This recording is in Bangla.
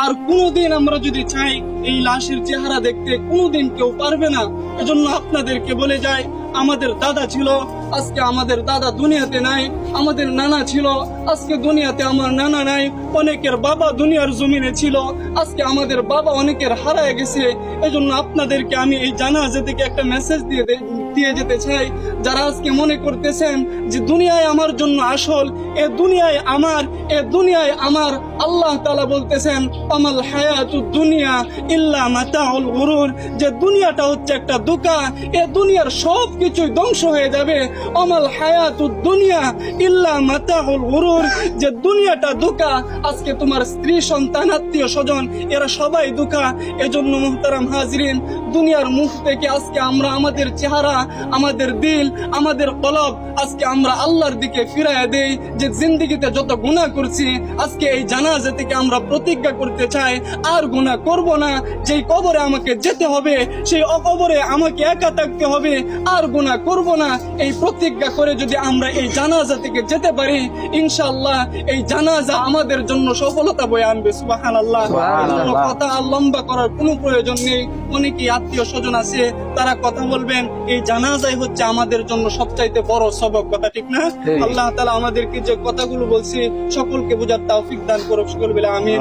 আর কোনোদিন আমরা যদি চাই এই লাশের চেহারা দেখতে, কোনোদিন কেউ পারবে না। এজন্য আপনাদেরকে বলে যাই, আমাদের দাদা ছিল, আজকে আমাদের দাদা দুনিয়াতে নাই। আমাদের নানা ছিল, আজকে দুনিয়াতে আমার নানা নাই। অনেকের বাবা দুনিয়ার জমিনে ছিল, আজকে আমাদের বাবা অনেকের হারায় গেছে। এজন্য আপনাদেরকে আমি এই জানাজা থেকে একটা মেসেজ দিয়ে যেতে চাই। যারা আজকে মনে করতেছেন যে দুনিয়ায় আমার জন্য আসল, এ দুনিয়ায় আমার, এ দুনিয়ায় আমার, আল্লাহ তাআলা বলতেছেন আমাল হায়াতুদ দুনিয়া ইল্লা মাতাউল গুরুর, যে দুনিয়াটা হচ্ছে একটা ধোঁকা, এ দুনিয়ার সব কিছুই ধ্বংস হয়ে যাবে। আমাল হায়াতুদ দুনিয়া ইল্লা মাতাউল গুরুর, যে দুনিয়াটা ধোঁকা। আজকে তোমার স্ত্রী, সন্তান, আত্মীয় স্বজন এরা সবাই ধোঁকা। এজন্য মুহতারাম হাজরিন, দুনিয়ার মুখ থেকে আজকে আমরা আমাদের চেহারা, আমাদের দিল, আমাদের কলব আজকে আমরা আল্লাহর দিকে ফিরাইয়া দেই। যে জিন্দেগিতে যত গুনাহ করছি, আজকে এই জানাজা থেকে আমরা প্রতিজ্ঞা করতে চাই আর গুনাহ করব না। যেই কবরে আমাকে যেতে হবে, সেই কবরে আমাকে একা থাকতে হবে, আর গুনাহ করব না। এই প্রতিজ্ঞা করে যদি আমরা এই জানাজা থেকে যেতে পারি, ইনশাআল্লাহ এই জানাজা আমাদের জন্য সফলতা বয়ে আনবে। সুবহানাল্লাহ। এজন্য কথা আর লম্বা করার কোনো প্রয়োজন নেই। অনেকেই আত্মীয় স্বজন আছে, তারা কথা বলবেন। এই জানাজাই হচ্ছে আমাদের জন্য সবচাইতে বড় সবক, কথা ঠিক না? আল্লাহ তাআলা আমাদেরকে যে কথাগুলো বলছি সকলকে বোঝার তৌফিক দান করুক। সকল বলে আমিন।